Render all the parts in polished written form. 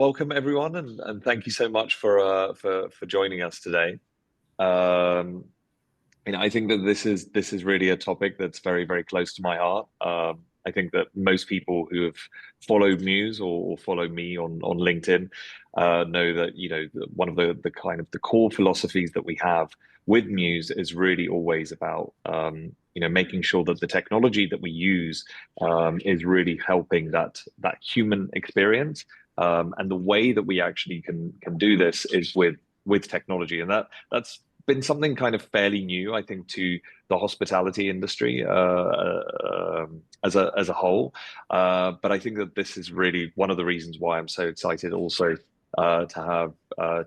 Welcome everyone, and thank you so much for joining us today. Um, I think that this is really a topic that's very close to my heart. I think that most people who have followed Mews or follow me on LinkedIn know that one of the kind of the core philosophies that we have with Mews is really always about making sure that the technology that we use is really helping that human experience. And the way that we actually can do this is with technology, and that's been something kind of fairly new, I think, to the hospitality industry as a whole. But I think that this is really one of the reasons why I'm so excited also to have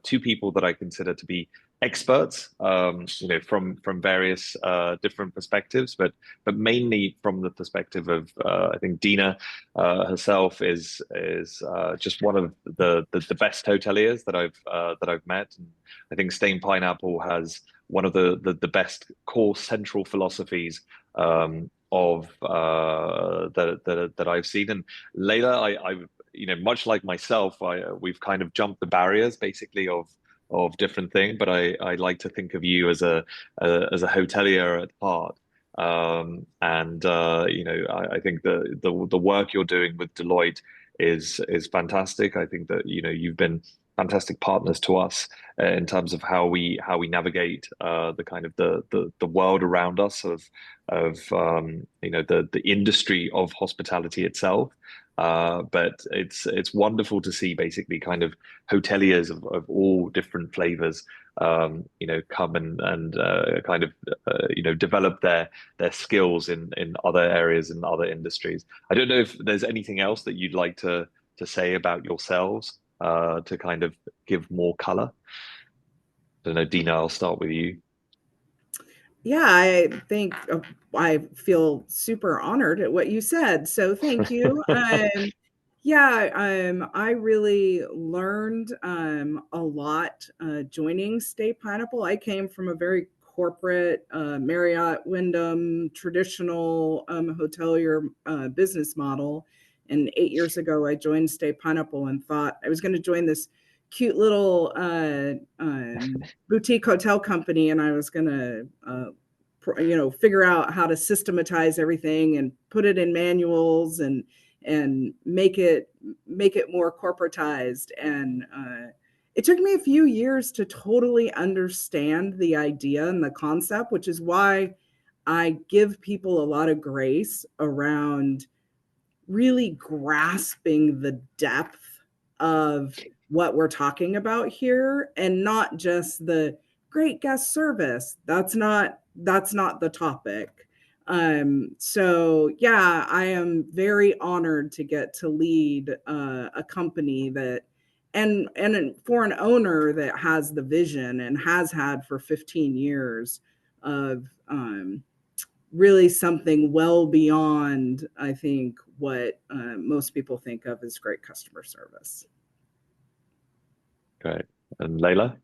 two people that I consider to be experts, from various different perspectives, but mainly from the perspective of I think Dina herself is just one of the best hoteliers that I've met. And I think Staypineapple has one of the best core central philosophies of that I've seen. And Layla, I much like myself, we've kind of jumped the barriers basically of different things, but I like to think of you as a hotelier at heart. And I think the work you're doing with Deloitte is fantastic. I think that you've been fantastic partners to us in terms of how we navigate the kind of the world around us of the industry of hospitality itself. But it's wonderful to see basically kind of hoteliers of all different flavors come and kind of develop their skills in other areas and other industries. I don't know if there's anything else that you'd like to say about yourselves to kind of give more color. I don't know, Dina, I'll start with you. Yeah, I think I feel super honored at what you said. So thank you. Yeah, I really learned a lot joining Staypineapple. I came from a very corporate Marriott, Wyndham, traditional hotelier business model. And 8 years ago, I joined Staypineapple and thought I was going to join this cute little boutique hotel company, and I was going to figure out how to systematize everything and put it in manuals and make it more corporatized. And it took me a few years to totally understand the idea and the concept, which is why I give people a lot of grace around really grasping the depth of what we're talking about here, and not just the great guest service. That's not the topic. So yeah, I am very honored to get to lead a company that, and for an owner that has the vision and has had for 15 years of really something well beyond, I think, what most people think of as great customer service. Great. And Layla?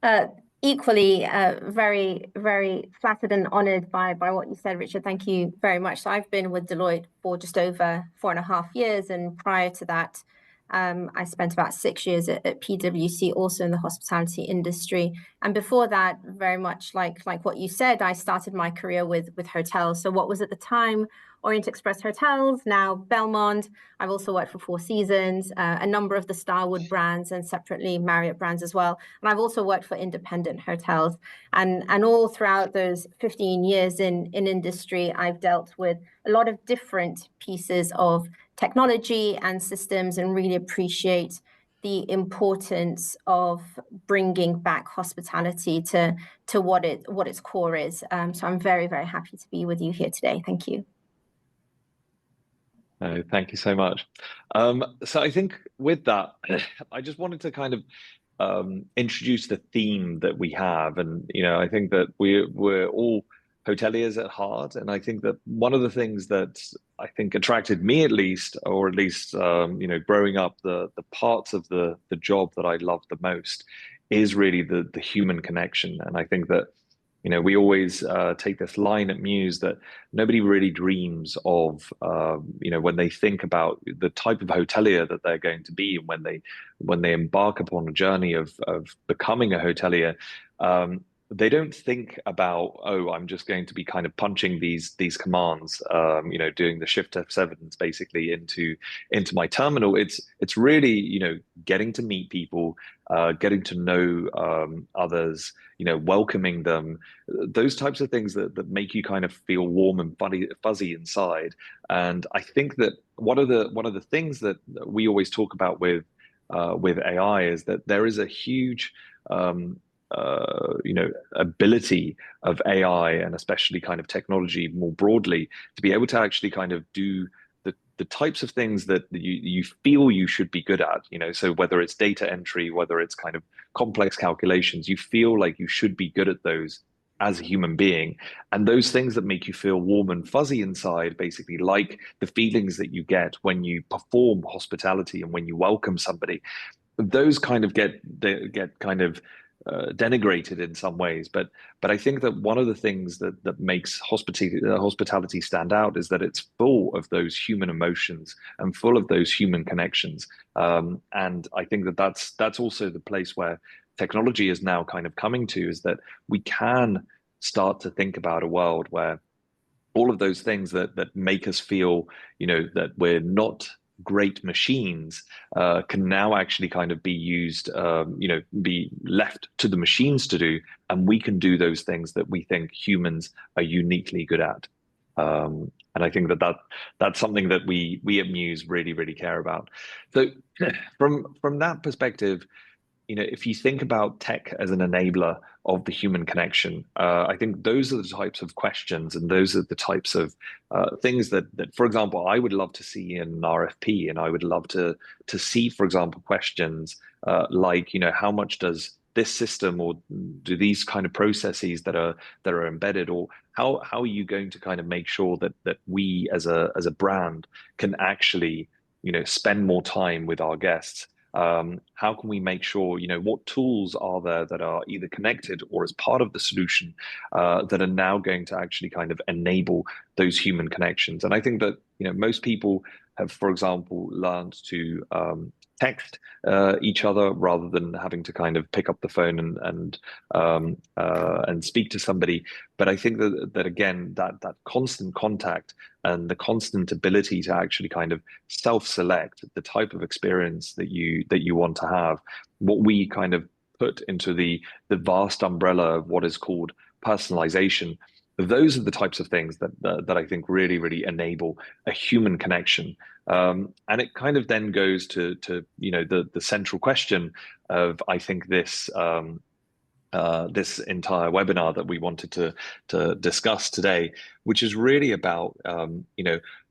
Uh, Equally, very flattered and honored by what you said, Richard. Thank you very much. So I've been with Deloitte for just over 4.5 years, and prior to that, I spent about 6 years at PwC, also in the hospitality industry. And before that, very much like what you said, I started my career with hotels. So what was at the time Orient Express Hotels, now Belmond. I've also worked for Four Seasons, a number of the Starwood brands, and separately Marriott brands as well. And I've also worked for independent hotels. And all throughout those 15 years in industry, I've dealt with a lot of different pieces of technology and systems, and really appreciate the importance of bringing back hospitality to what its core is. So I'm very happy to be with you here today. Thank you. Thank you so much. So I think with that, I just wanted to kind of introduce the theme that we have. And, I think that we're all hoteliers at heart. And I think that one of the things that I think attracted me, at least, or at least, growing up, the parts of the job that I love the most is really the human connection. And I think that We always take this line at Mews that nobody really dreams of, when they think about the type of hotelier that they're going to be, and when they embark upon a journey of becoming a hotelier. They don't think about, oh, I'm just going to be kind of punching these commands, doing the shift F7s basically into my terminal. It's really, getting to meet people, getting to know others, welcoming them, those types of things that make you kind of feel warm and fuzzy inside. And I think that one of the things that we always talk about with AI is that there is a huge ability of AI, and especially kind of technology more broadly, to be able to actually kind of do the types of things that you feel you should be good at. So whether it's data entry, whether it's kind of complex calculations, you feel like you should be good at those as a human being. And those things that make you feel warm and fuzzy inside, basically like the feelings that you get when you perform hospitality and when you welcome somebody, those kind of get kind of denigrated in some ways, but I think that one of the things that makes hospitality stand out is that it's full of those human emotions and full of those human connections. And I think that that's also the place where technology is now kind of coming to, is that we can start to think about a world where all of those things that make us feel, that we're not great machines, can now actually kind of be used, be left to the machines to do, and we can do those things that we think humans are uniquely good at. And I think that's something that we at Mews really, really care about. So from that perspective, if you think about tech as an enabler of the human connection, I think those are the types of questions, and those are the types of things that, for example, I would love to see in an RFP, and I would love to see, for example, questions like, how much does this system, or do these kind of processes that are embedded, or how are you going to kind of make sure that we as a brand can actually, spend more time with our guests? How can we make sure, what tools are there that are either connected or as part of the solution, that are now going to actually kind of enable those human connections? And I think that, most people have, for example, learned to text each other rather than having to kind of pick up the phone and speak to somebody. But I think that again, that constant contact and the constant ability to actually kind of self-select the type of experience that you want to have, what we kind of put into the vast umbrella of what is called personalization, those are the types of things that I think really, really enable a human connection. And it kind of then goes to the central question of, I think, this this entire webinar that we wanted to discuss today, which is really about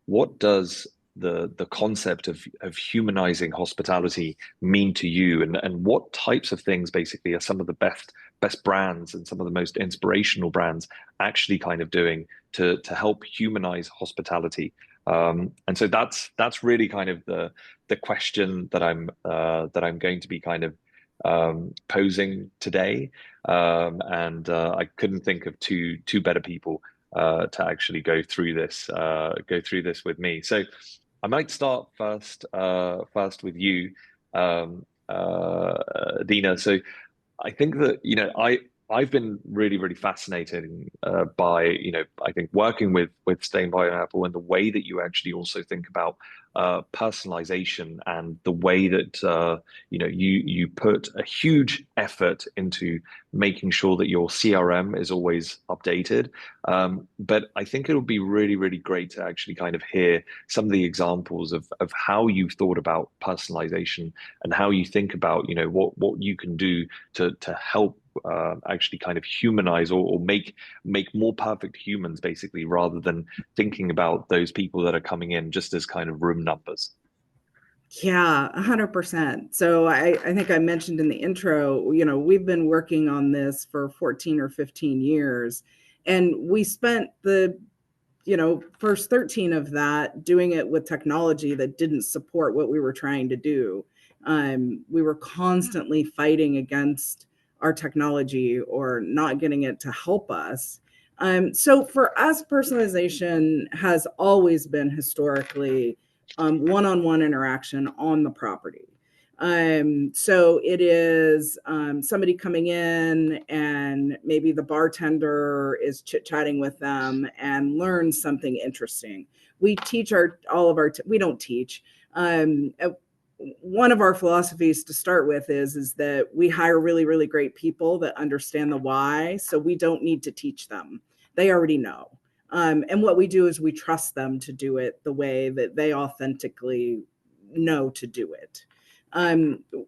what does the concept of humanizing hospitality mean to you, and what types of things basically are some of the best brands and some of the most inspirational brands actually kind of doing to help humanize hospitality. And so that's really kind of the question that I'm going to be kind of posing today. And I couldn't think of two better people to actually go through this with me. So I might start first with you, Dina. So I think that I've been really, really fascinated by I think working with Staypineapple, and the way that you actually also think about personalization, and the way that you put a huge effort into making sure that your CRM is always updated. But I think it'll be really, really great to actually kind of hear some of the examples of how you've thought about personalization, and how you think about what you can do to help actually kind of humanize, or make more perfect humans, basically, rather than thinking about those people that are coming in just as kind of room numbers. Yeah, 100%. So I think I mentioned in the intro, we've been working on this for 14 or 15 years, and we spent the first 13 of that doing it with technology that didn't support what we were trying to do. We were constantly fighting against our technology or not getting it to help us. So for us, personalization has always been historically one-on-one interaction on the property. So it is somebody coming in and maybe the bartender is chit-chatting with them and learns something interesting. We teach we don't teach. One of our philosophies to start with is that we hire really, really great people that understand the why. So we don't need to teach them. They already know. And what we do is we trust them to do it the way that they authentically know to do it.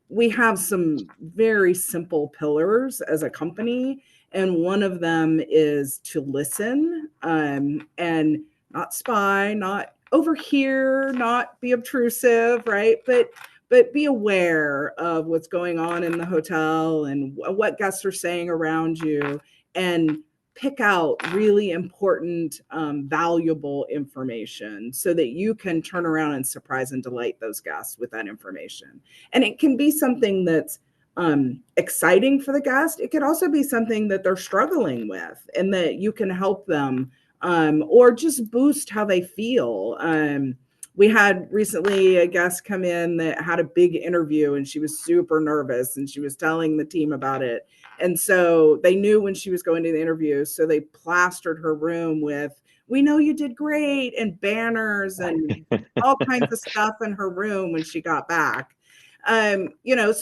We have some very simple pillars as a company, and one of them is to listen and not spy, not overhear, not be obtrusive, right? But be aware of what's going on in the hotel and what guests are saying around you, and pick out really important, valuable information so that you can turn around and surprise and delight those guests with that information. And it can be something that's exciting for the guest. It could also be something that they're struggling with and that you can help them or just boost how they feel. We had recently a guest come in that had a big interview and she was super nervous and she was telling the team about it. And so they knew when she was going to the interview. So they plastered her room with, "We know you did great," and banners and all kinds of stuff in her room when she got back. So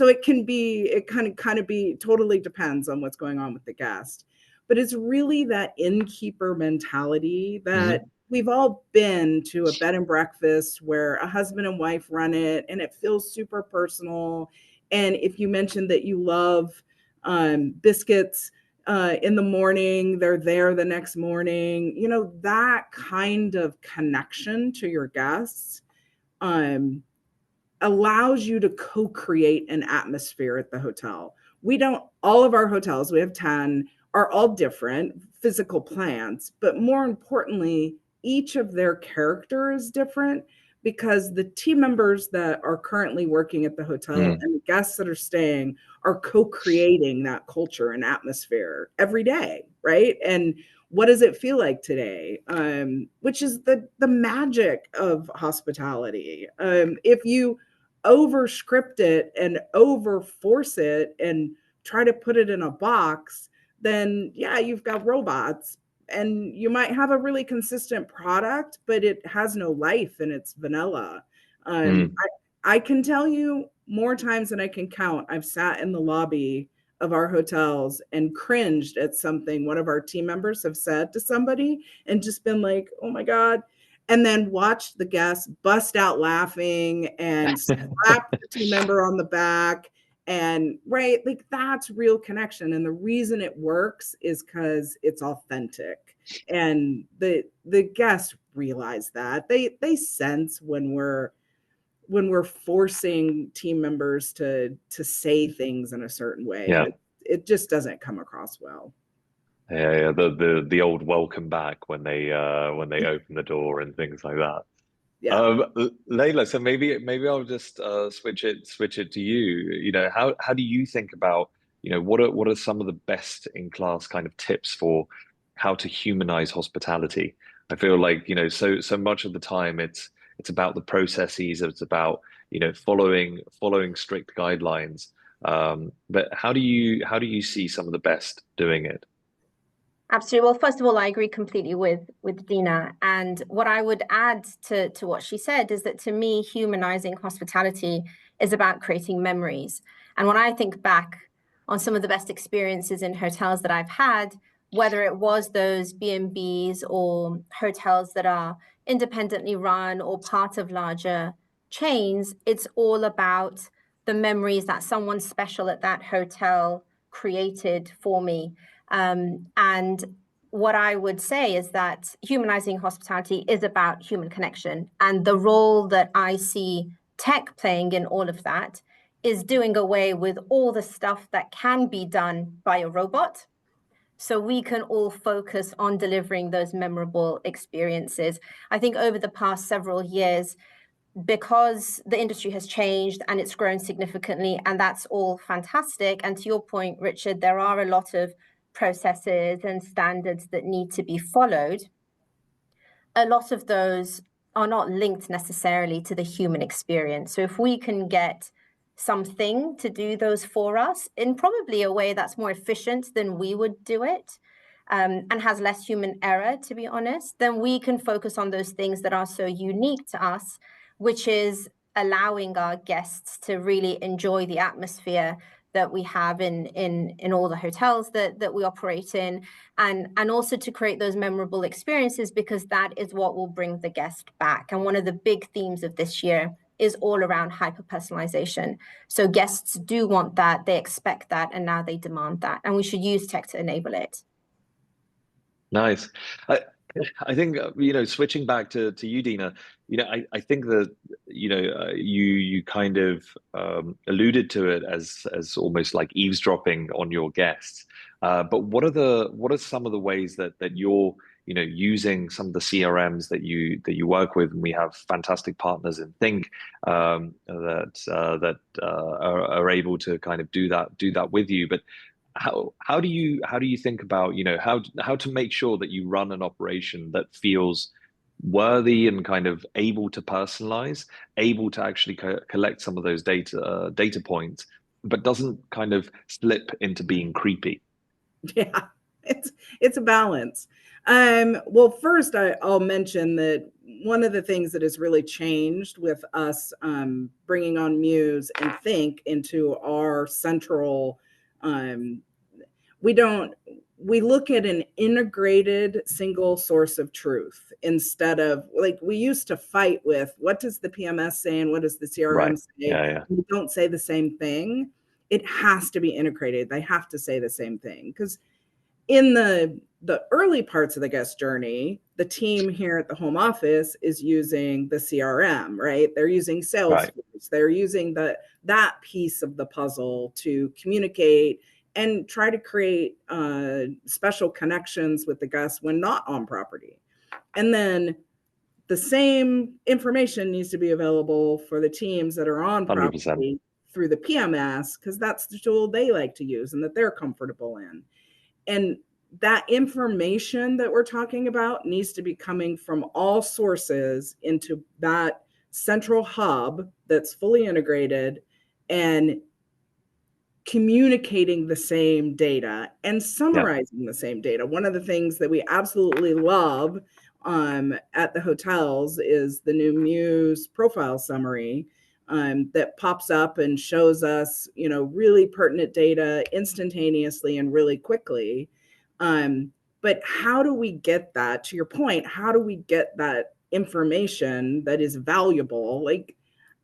it kind of be totally depends on what's going on with the guest. But it's really that innkeeper mentality that we've all been to a bed and breakfast where a husband and wife run it and it feels super personal. And if you mentioned that you love biscuits in the morning, they're there the next morning, that kind of connection to your guests allows you to co-create an atmosphere at the hotel. All of our hotels, we have 10, are all different physical plants, but more importantly, each of their character is different because the team members that are currently working at the hotel and the guests that are staying are co-creating that culture and atmosphere every day, right? And what does it feel like today? Which is the magic of hospitality. If you over script it and over force it and try to put it in a box, then yeah, you've got robots and you might have a really consistent product, but it has no life and it's vanilla. I can tell you more times than I can count, I've sat in the lobby of our hotels and cringed at something one of our team members have said to somebody and just been like, "Oh my God." And then watched the guests bust out laughing and slap the team member on the back. And right, like that's real connection. And the reason it works is because it's authentic. And the guests realize that. They sense when we're forcing team members to say things in a certain way. Yeah. And it just doesn't come across well. Yeah, the old welcome back when they open the door and things like that. Yeah. Layla, so maybe I'll just switch it to you. How do you think about, what are some of the best in class kind of tips for how to humanize hospitality? I feel like, so much of the time it's about the processes, it's about, following strict guidelines. But how do you see some of the best doing it? Absolutely. Well, first of all, I agree completely with Dina. And what I would add to what she said is that to me, humanizing hospitality is about creating memories. And when I think back on some of the best experiences in hotels that I've had, whether it was those B&Bs or hotels that are independently run or part of larger chains, it's all about the memories that someone special at that hotel created for me. And what I would say is that humanizing hospitality is about human connection. And the role that I see tech playing in all of that is doing away with all the stuff that can be done by a robot. So we can all focus on delivering those memorable experiences. I think over the past several years, because the industry has changed and it's grown significantly, and that's all fantastic. And to your point, Richard, there are a lot of processes and standards that need to be followed. A lot of those are not linked necessarily to the human experience. So if we can get something to do those for us in probably a way that's more efficient than we would do it, and has less human error, to be honest, then we can focus on those things that are so unique to us, which is allowing our guests to really enjoy the atmosphere that we have in all the hotels that we operate in, and also to create those memorable experiences, because that is what will bring the guest back. And one of the big themes of this year is all around hyper personalization. So guests do want that, they expect that, and now they demand that, and we should use tech to enable it. Nice. I think switching back to you, Dina. I think that you kind of alluded to it as almost like eavesdropping on your guests. But what are some of the ways that you're using some of the CRMs that you work with? And we have fantastic partners in Think that are able to kind of do that with you. But how do you think about how to make sure that you run an operation that feels worthy and kind of able to personalize, able to actually collect some of those data points, but doesn't kind of slip into being creepy? Yeah, it's a balance. Well, first I'll mention that one of the things that has really changed with us bringing on Mews and Think into our central, we look at an integrated single source of truth, instead of, like, we used to fight with what does the PMS say and what does the CRM Right. say? Yeah. We don't say the same thing. It has to be integrated. They have to say the same thing, because in the early parts of the guest journey, the team here at the home office is using the CRM, right? They're using Salesforce. Right. They're using that piece of the puzzle to communicate and try to create special connections with the guests when not on property. And then the same information needs to be available for the teams that are on 100%. property through the PMS, because that's the tool they like to use and that they're comfortable in. And that information that we're talking about needs to be coming from all sources into that central hub that's fully integrated and communicating the same data and summarizing the same data. One of the things that we absolutely love at the hotels is the new Mews profile summary that pops up and shows us, really pertinent data instantaneously and really quickly. But how do we get that? To your point, how do we get that information that is valuable? Like,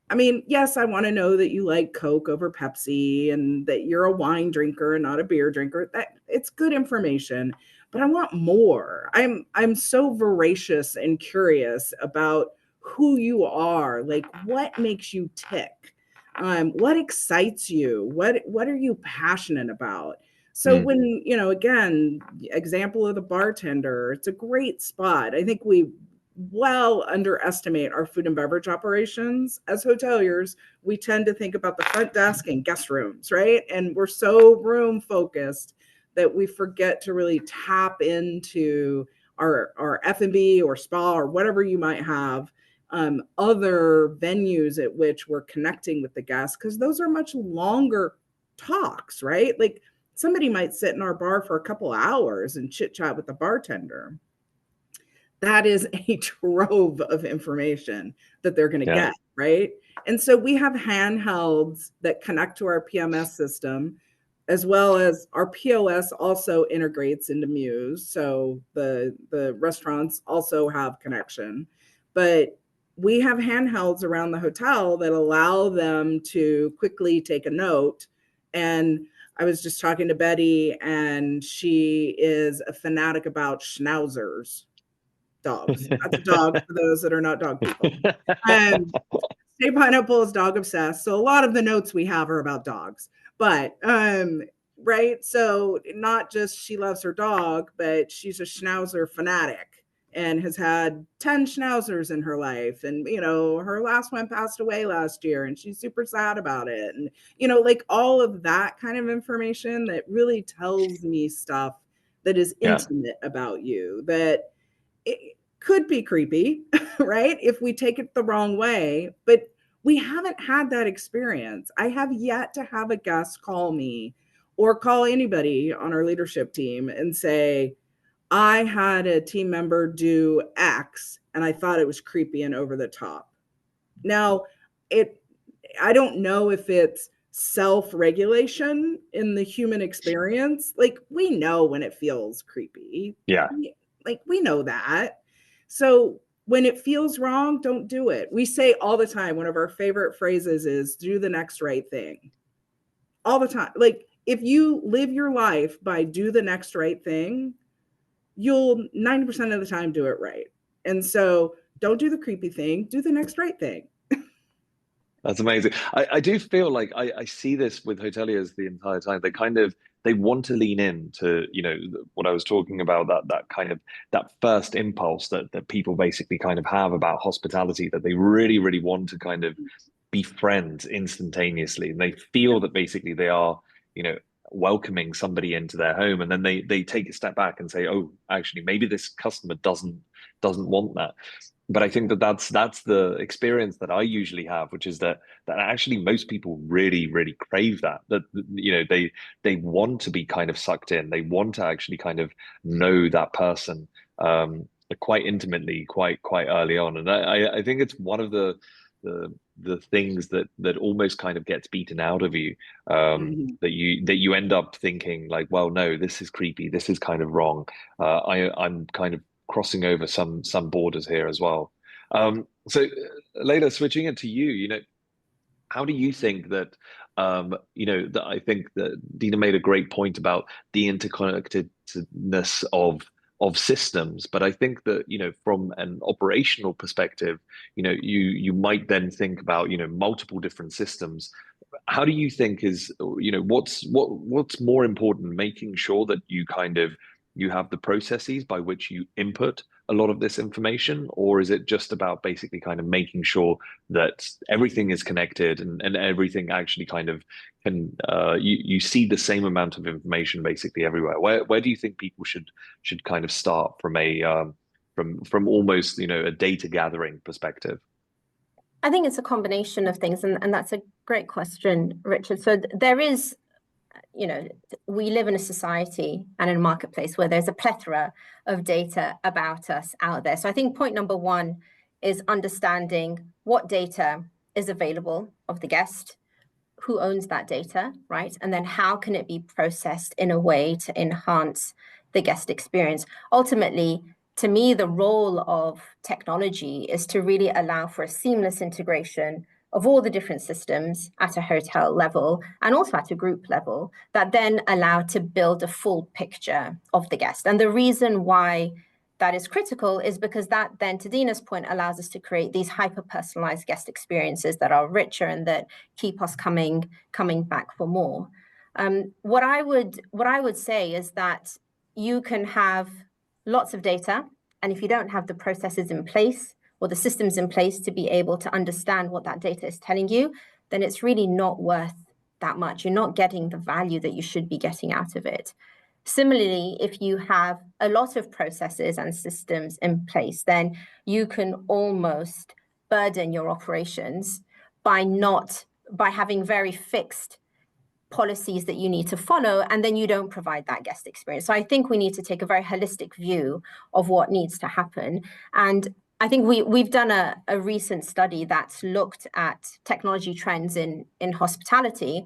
I mean, yes, I want to know that you like Coke over Pepsi and that you're a wine drinker and not a beer drinker. That it's good information, but I want more. I'm so voracious and curious about who you are. Like, what makes you tick? What excites you? What are you passionate about? So when, again, example of the bartender, it's a great spot. I think we well underestimate our food and beverage operations. As hoteliers, we tend to think about the front desk and guest rooms, right? And we're so room focused that we forget to really tap into our F&B or spa or whatever you might have, other venues at which we're connecting with the guests, because those are much longer talks, right? Like, somebody might sit in our bar for a couple hours and chit chat with the bartender. That is a trove of information that they're going to get, right? And so we have handhelds that connect to our PMS system, as well as our POS also integrates into Mews. So the restaurants also have connection. But we have handhelds around the hotel that allow them to quickly take a note. And I was just talking to Betty, and she is a fanatic about schnauzers. Dogs. That's a dog for those that are not dog people. Staypineapple is dog obsessed. So a lot of the notes we have are about dogs. But right. So not just she loves her dog, but she's a schnauzer fanatic. and has had 10 schnauzers in her life. And, you know, her last one passed away last year and she's super sad about it. And, you know, like all of that kind of information that really tells me stuff that is intimate about you, that it could be creepy, right? If we take it the wrong way, but we haven't had that experience. I have yet to have a guest call me or call anybody on our leadership team and say, I had a team member do X and I thought it was creepy and over the top. Now, I don't know if it's self-regulation in the human experience. Like, we know when it feels creepy. Yeah. Like, we know that. So when it feels wrong, don't do it. We say all the time, one of our favorite phrases is do the next right thing. All the time. Like, if you live your life by do the next right thing, you'll 90% of the time do it right. And so don't do the creepy thing, do the next right thing. That's amazing. I do feel like I see this with hoteliers the entire time. They want to lean in to, you know, what I was talking about, that kind of that first impulse that people basically kind of have about hospitality, that they really, really want to kind of be friends instantaneously. And they feel that basically they are, you know, welcoming somebody into their home, and then they take a step back and say, oh, actually maybe this customer doesn't want that. But I think that's the experience that I usually have, which is that actually most people really, really crave that, you know, they want to be kind of sucked in. They want to actually kind of know that person quite intimately, quite early on. And I think it's one of the things that almost kind of gets beaten out of you, that you end up thinking like, well, no, this is creepy, this is kind of wrong. I'm kind of crossing over some borders here as well. So Layla, switching it to you, you know, how do you think that, you know, that I think that Dina made a great point about the interconnectedness of systems, but I think that, you know, from an operational perspective, you know, you might then think about, you know, multiple different systems. How do you think is, you know, what's more important, making sure that you have the processes by which you input a lot of this information, or is it just about basically kind of making sure that everything is connected and everything actually kind of can, you see the same amount of information basically everywhere? Where do you think people should kind of start from from almost, you know, a data gathering perspective? I think it's a combination of things, and that's a great question, Richard. So there is, you know, we live in a society and in a marketplace where there's a plethora of data about us out there. So I think point number one is understanding what data is available of the guest, who owns that data, right? And then how can it be processed in a way to enhance the guest experience? Ultimately, to me, the role of technology is to really allow for a seamless integration of all the different systems at a hotel level and also at a group level that then allow to build a full picture of the guest. And the reason why that is critical is because that then, to Dina's point, allows us to create these hyper-personalized guest experiences that are richer and that keep us coming back for more. What I would say is that you can have lots of data, and if you don't have the processes in place or the systems in place to be able to understand what that data is telling you, then it's really not worth that much. You're not getting the value that you should be getting out of it. Similarly, if you have a lot of processes and systems in place, then you can almost burden your operations by having very fixed policies that you need to follow, and then you don't provide that guest experience. So I think we need to take a very holistic view of what needs to happen. And I think we've done a recent study that's looked at technology trends in hospitality.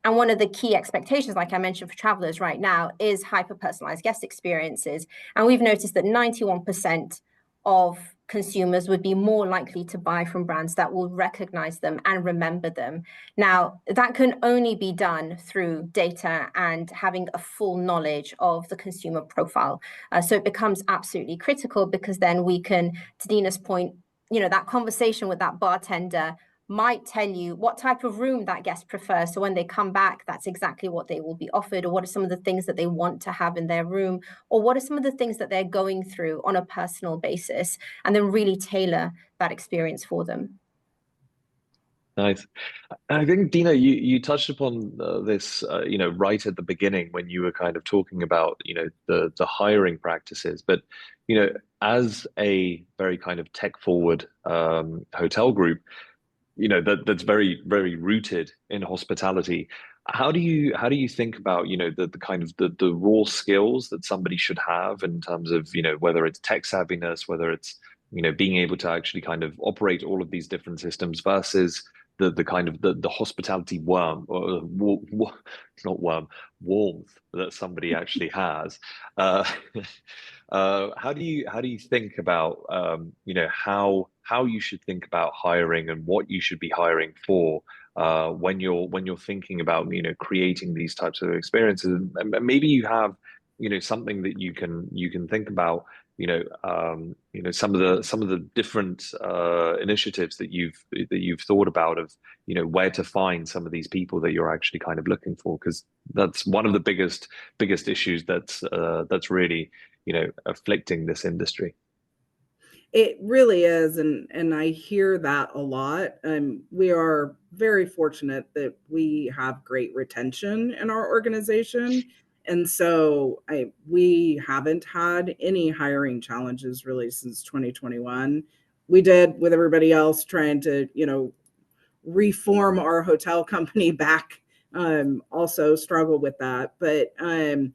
And one of the key expectations, like I mentioned, for travelers right now is hyper-personalized guest experiences. And we've noticed that 91% of consumers would be more likely to buy from brands that will recognize them and remember them. Now, that can only be done through data and having a full knowledge of the consumer profile. So it becomes absolutely critical, because then we can, to Dina's point, you know, that conversation with that bartender might tell you what type of room that guest prefers. So when they come back, that's exactly what they will be offered, or what are some of the things that they want to have in their room, or what are some of the things that they're going through on a personal basis, and then really tailor that experience for them. Nice. I think, Dina, you touched upon this, right at the beginning when you were kind of talking about, the hiring practices. But, as a very kind of tech forward hotel group, that's very, very rooted in hospitality. How do you think about, the kind of the raw skills that somebody should have in terms of, whether it's tech savviness, whether it's, being able to actually kind of operate all of these different systems versus the kind of the hospitality it's not worm, warmth that somebody actually has. Uh, how do you think about how you should think about hiring and what you should be hiring for when you're thinking about creating these types of experiences? And maybe you have something that you can think about, some of the different initiatives that you've thought about of where to find some of these people that you're actually kind of looking for, because that's one of the biggest issues that's really afflicting this industry. It really is, and I hear that a lot. We are very fortunate that we have great retention in our organization, and so we haven't had any hiring challenges really since 2021. We did with everybody else trying to, reform our hotel company back. Also struggle with that, but and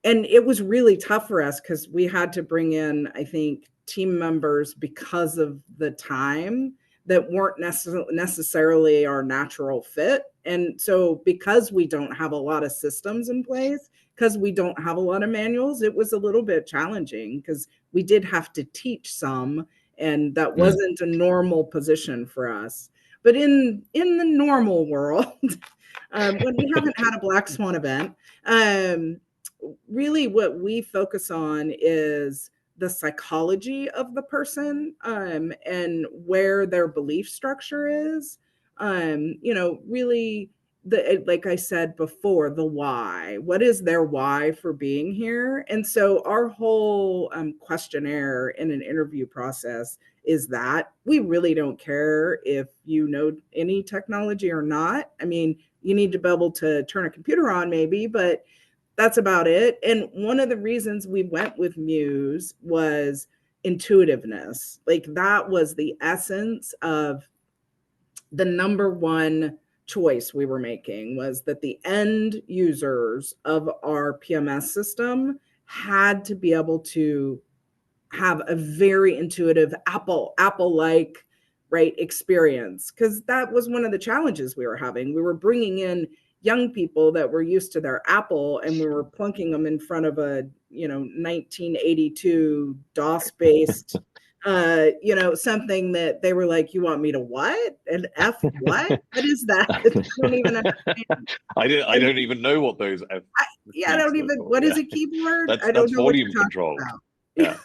it was really tough for us because we had to bring in, I think, team members because of the time that weren't necessarily our natural fit. And so because we don't have a lot of systems in place, because we don't have a lot of manuals, it was a little bit challenging because we did have to teach some, and that wasn't a normal position for us. But in the normal world, when we haven't had a black swan event, really what we focus on is the psychology of the person, and where their belief structure is. Really, like I said before, the why. What is their why for being here? And so our whole questionnaire in an interview process is that we really don't care if you know any technology or not. I mean, you need to be able to turn a computer on maybe, but that's about it. And one of the reasons we went with Mews was intuitiveness. Like that was the essence of the number one choice we were making, was that the end users of our PMS system had to be able to have a very intuitive Apple-like, right, experience, because that was one of the challenges we were having. We were bringing in young people that were used to their Apple, and we were plunking them in front of a 1982 DOS based something that they were like, you want me to what? And F what is that? I don't even understand. I don't even know what those I don't even, what is a keyboard? I don't That's know what volume you're talking control. about. Yeah.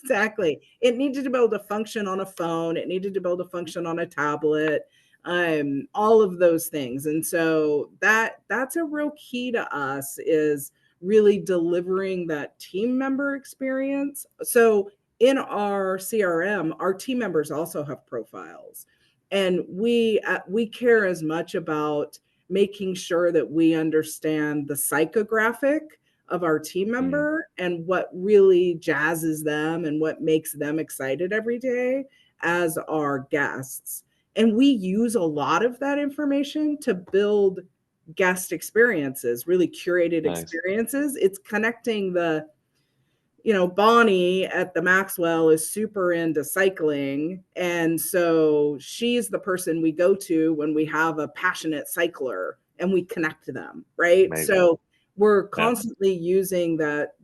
Exactly. It needed to be able to function on a phone. It needed to be able to function on a tablet. All of those things. And so that's a real key to us, is really delivering that team member experience. So in our CRM, our team members also have profiles, and we care as much about making sure that we understand the psychographic of our team member and what really jazzes them and what makes them excited every day as our guests. And we use a lot of that information to build guest experiences, really curated Nice. experiences. It's connecting Bonnie at the Maxwell is super into cycling. And so she's the person we go to when we have a passionate cycler and we connect to them, right? Amazing. So we're constantly using that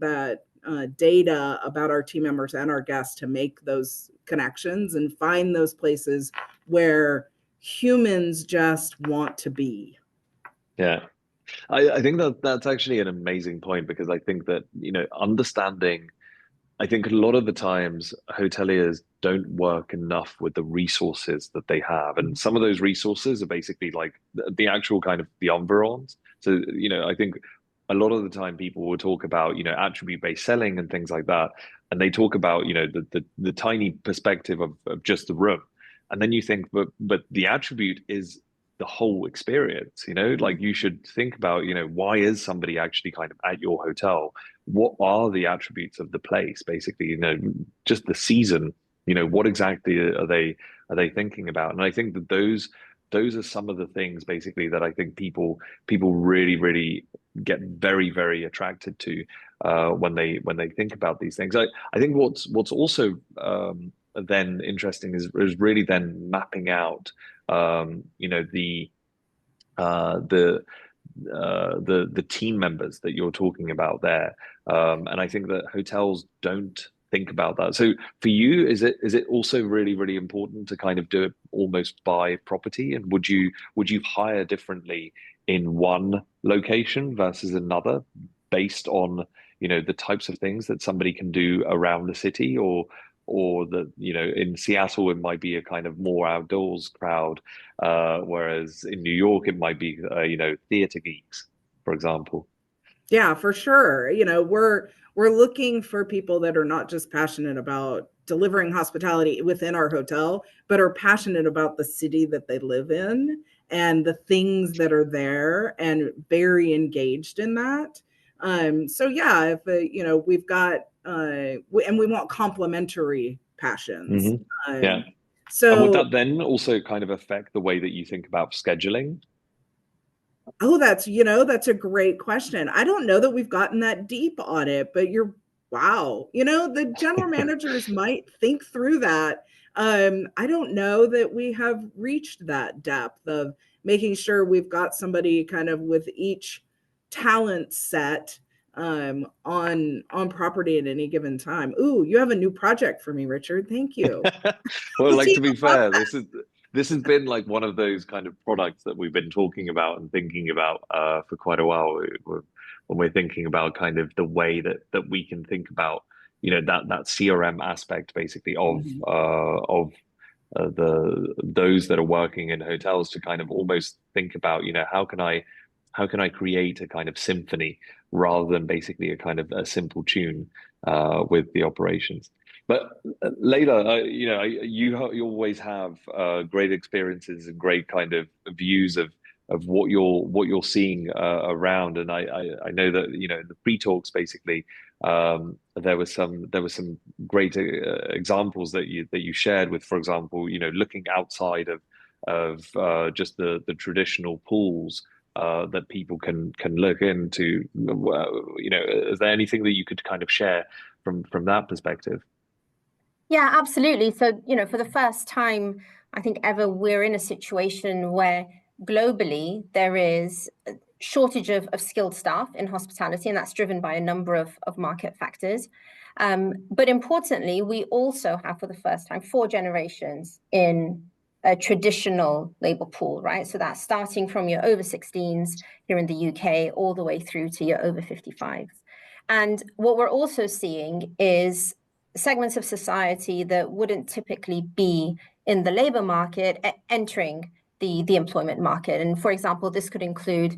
data about our team members and our guests to make those connections and find those places where humans just want to be. Yeah. I think that's actually an amazing point, because I think that, understanding I think a lot of the times hoteliers don't work enough with the resources that they have. And some of those resources are basically like the actual kind of the environs. So, I think a lot of the time people will talk about, attribute-based selling and things like that. And they talk about, the tiny perspective of just the room. And then you think, but the attribute is the whole experience, like you should think about, why is somebody actually kind of at your hotel? What are the attributes of the place, basically, just the season, what exactly are they thinking about? And I think that those are some of the things basically that I think people really, really get very, very attracted to when they think about these things. I think what's also then interesting is really then mapping out the the the team members that you're talking about there. And I think that hotels don't think about that. So for you, is it also really, really important to kind of do it almost by property? And would you hire differently in one location versus another based on, the types of things that somebody can do around the city, or that, in Seattle it might be a kind of more outdoors crowd, whereas in New York it might be theater geeks, for example. Yeah, for sure. We're looking for people that are not just passionate about delivering hospitality within our hotel, but are passionate about the city that they live in and the things that are there and very engaged in that. So yeah, if we've got and we want complementary passions. Hmm. Yeah. Um, And would so that then also kind of affect the way that you think about scheduling? Oh, that's a great question. I don't know that we've gotten that deep on it, but wow. The general managers might think through that. I don't know that we have reached that depth of making sure we've got somebody kind of with each talent set on property at any given time. Ooh, you have a new project for me, Richard. Thank you. Well, We'll like, team to be up. fair, this has been like one of those kind of products that we've been talking about and thinking about for quite a while. When we're thinking about kind of the way that we can think about, that CRM aspect basically Mhm. of those that are working in hotels, to kind of almost think about, how can I create a kind of symphony rather than basically a kind of a simple tune with the operations. But Layla, you always have great experiences and great kind of views of what you're seeing around. And I know that, the pre-talks basically, there was some great examples that you shared with, for example, looking outside of just the traditional pools that people can look into. Is there anything that you could kind of share from that perspective? Yeah, absolutely. So, for the first time, I think ever, we're in a situation where globally there is a shortage of skilled staff in hospitality, and that's driven by a number of market factors. But importantly, we also have, for the first time, four generations in a traditional labor pool, right? So that's starting from your over 16s here in the UK all the way through to your over 55s. And what we're also seeing is segments of society that wouldn't typically be in the labor market entering the employment market. And for example, this could include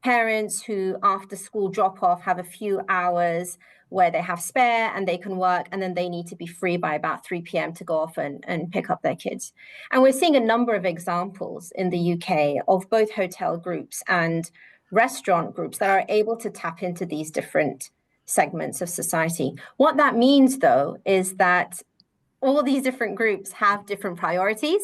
parents who after school drop off have a few hours where they have spare and they can work, and then they need to be free by about 3 p.m. to go off and pick up their kids. And we're seeing a number of examples in the UK of both hotel groups and restaurant groups that are able to tap into these different segments of society. What that means, though, is that all these different groups have different priorities,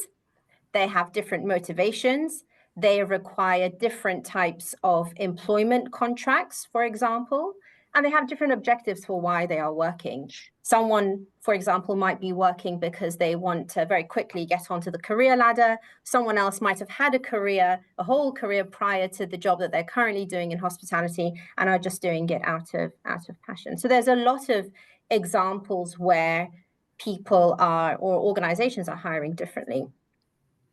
they have different motivations, they require different types of employment contracts, for example, and they have different objectives for why they are working. Someone, for example, might be working because they want to very quickly get onto the career ladder. Someone else might have had a whole career prior to the job that they're currently doing in hospitality and are just doing it out of passion. So there's a lot of examples where people are, or organizations are, hiring differently.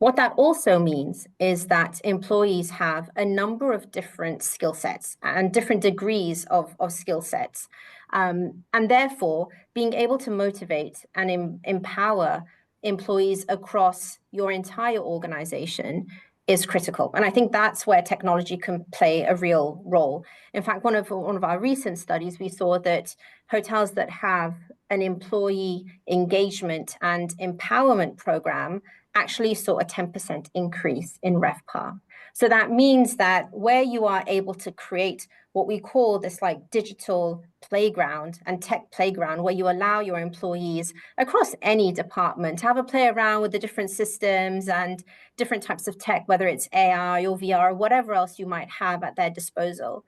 What that also means is that employees have a number of different skill sets and different degrees of skill sets. And therefore, being able to motivate and empower employees across your entire organization is critical. And I think that's where technology can play a real role. In fact, one of our recent studies, we saw that hotels that have an employee engagement and empowerment program actually saw a 10% increase in RevPAR. So that means that where you are able to create what we call this like digital playground and tech playground, where you allow your employees across any department to have a play around with the different systems and different types of tech, whether it's AI or VR or whatever else you might have at their disposal,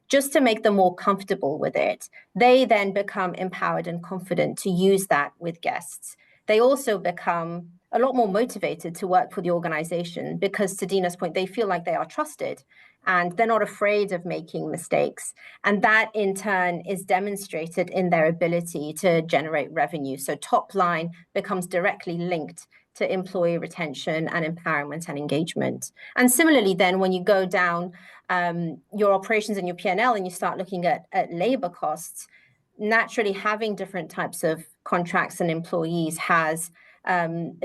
just to make them more comfortable with it, they then become empowered and confident to use that with guests. They also become a lot more motivated to work for the organization because, to Dina's point, they feel like they are trusted and they're not afraid of making mistakes. And that in turn is demonstrated in their ability to generate revenue. So top line becomes directly linked to employee retention and empowerment and engagement. And similarly, then when you go down your operations and your P&L and you start looking at labor costs, naturally having different types of contracts and employees has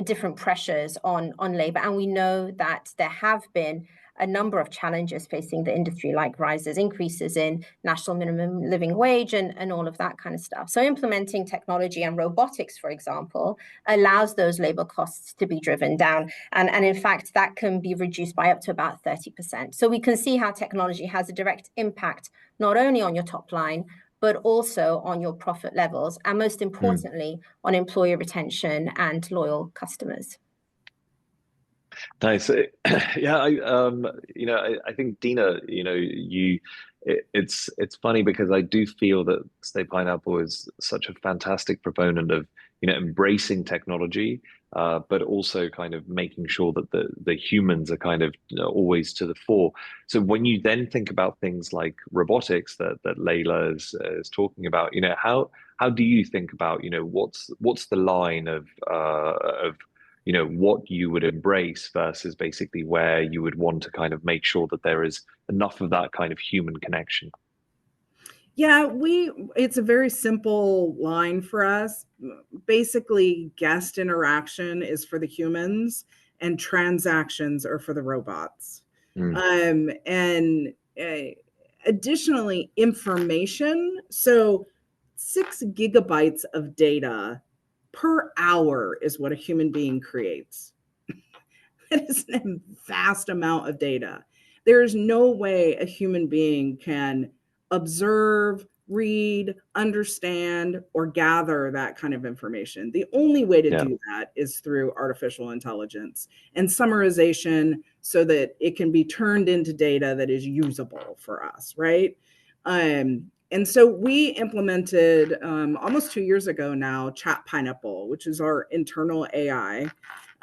different pressures on labor. And we know that there have been a number of challenges facing the industry, like increases in national minimum living wage and all of that kind of stuff. So implementing technology and robotics, for example, allows those labor costs to be driven down. And in fact, that can be reduced by up to about 30%. So we can see how technology has a direct impact, not only on your top line, but also on your profit levels, and most importantly, on employee retention and loyal customers. Nice. Yeah, I think Dina, it's funny because I do feel that Staypineapple is such a fantastic proponent of, embracing technology, but also kind of making sure that the humans are kind of always to the fore. So when you then think about things like robotics that Layla is talking about, how do you think about, what's the line of what you would embrace versus basically where you would want to kind of make sure that there is enough of that kind of human connection? Yeah, it's a very simple line for us. Basically, guest interaction is for the humans and transactions are for the robots. And additionally, information. So 6 gigabytes of data per hour is what a human being creates. That is a vast amount of data. There is no way a human being can observe, read, understand, or gather that kind of information. The only way to do that is through artificial intelligence and summarization so that it can be turned into data that is usable for us, right? And so we implemented almost 2 years ago now, Pineapple, which is our internal AI.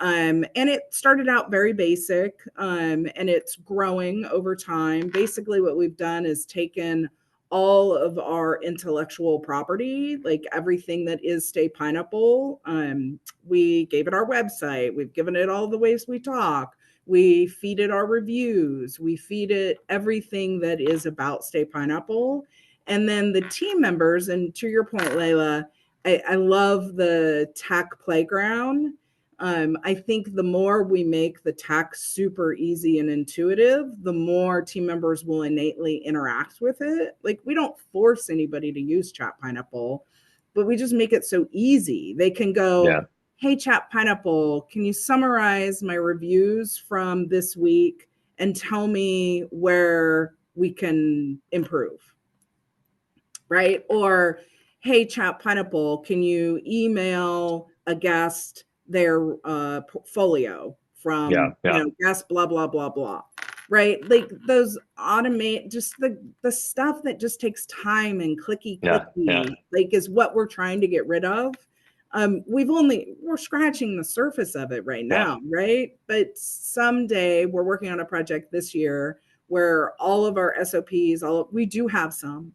And it started out very basic, and it's growing over time. Basically, what we've done is taken all of our intellectual property, like everything that is Staypineapple. We gave it our website. We've given it all the ways we talk. We feed it our reviews. We feed it everything that is about Staypineapple. And then the team members, and to your point, Layla, I love the tech playground. I think the more we make the tech super easy and intuitive, the more team members will innately interact with it. Like, we don't force anybody to use Pineapple, but we just make it so easy. They can go, hey, Pineapple, can you summarize my reviews from this week and tell me where we can improve, right? Or, hey, Pineapple, can you email a guest their portfolio from guest blah blah blah blah, right? Like those automate, just the stuff that just takes time and clicky like is what we're trying to get rid of. We're scratching the surface of it right now, right? But someday we're working on a project this year where all of our SOPs, we do have some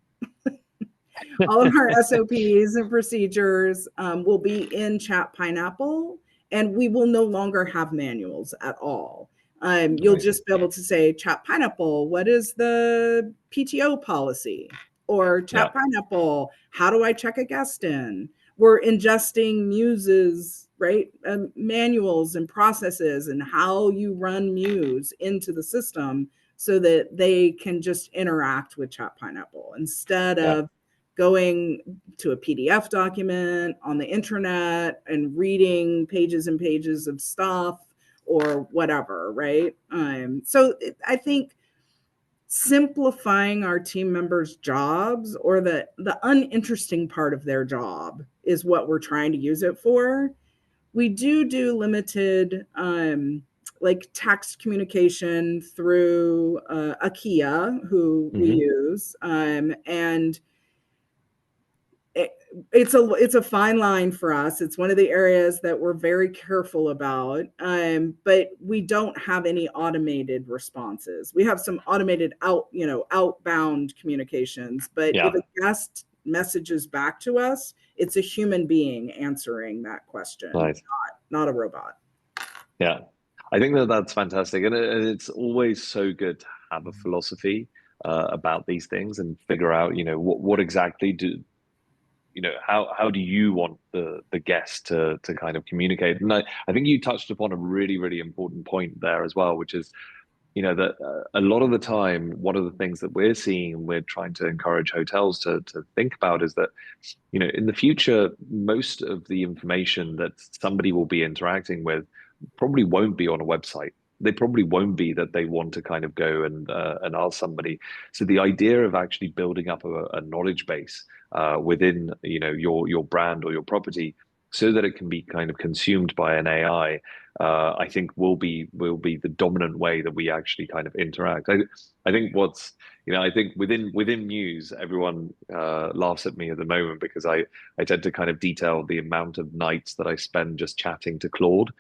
all of our SOPs and procedures will be in Pineapple. And we will no longer have manuals at all. You'll Amazing. just be able to say, Chat Pineapple, what is the PTO policy? Or Chat Yeah. Pineapple, how do I check a guest in? We're ingesting Mews's, right, manuals and processes and how you run Mews into the system so that they can just interact with Chat Pineapple instead Yeah. of going to a PDF document on the internet and reading pages and pages of stuff or whatever, right? I think simplifying our team members' jobs, or the uninteresting part of their job, is what we're trying to use it for. We do limited like text communication through Akia, who we use, and it's a fine line for us. It's one of the areas that we're very careful about, but we don't have any automated responses. We have some automated outbound communications, but Yeah. if a guest messages back to us, it's a human being answering that question, Nice. not a robot. Yeah, I think that that's fantastic, and it's always so good to have a philosophy about these things and figure out, what exactly do how do you want the guest to kind of communicate? And I think you touched upon a really, really important point there as well, which is, that a lot of the time, one of the things that we're seeing and we're trying to encourage hotels to think about is that, in the future, most of the information that somebody will be interacting with probably won't be on a website. They probably won't be that they want to kind of go and ask somebody. So the idea of actually building up a knowledge base within your brand or your property, so that it can be kind of consumed by an AI, I think will be the dominant way that we actually kind of interact. I think I think within Mews, everyone laughs at me at the moment because I tend to kind of detail the amount of nights that I spend just chatting to Claude.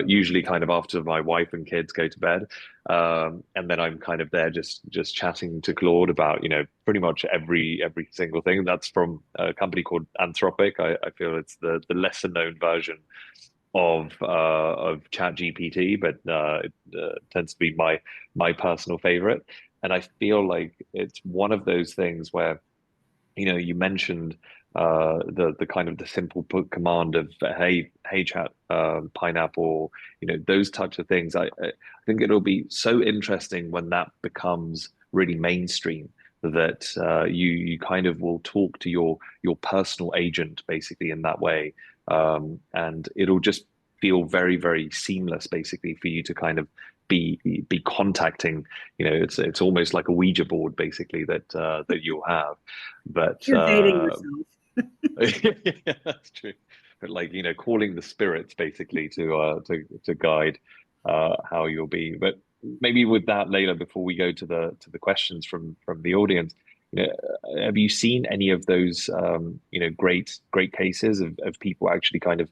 Usually kind of after my wife and kids go to bed. And then I'm kind of there just chatting to Claude about, pretty much every single thing. That's from a company called Anthropic. I feel it's the lesser known version of ChatGPT, but it tends to be my personal favorite. And I feel like it's one of those things where, you mentioned the kind of the simple put command of hey chat pineapple, those types of things. I think it'll be so interesting when that becomes really mainstream, that you kind of will talk to your personal agent basically in that way, and it'll just feel very, very seamless basically for you to kind of be contacting. It's almost like a Ouija board basically that you'll have. But You're dating yourself. yeah, that's true. But like, calling the spirits basically to guide how you'll be. But maybe with that, Layla, before we go to the questions from the audience, have you seen any of those great cases of people actually kind of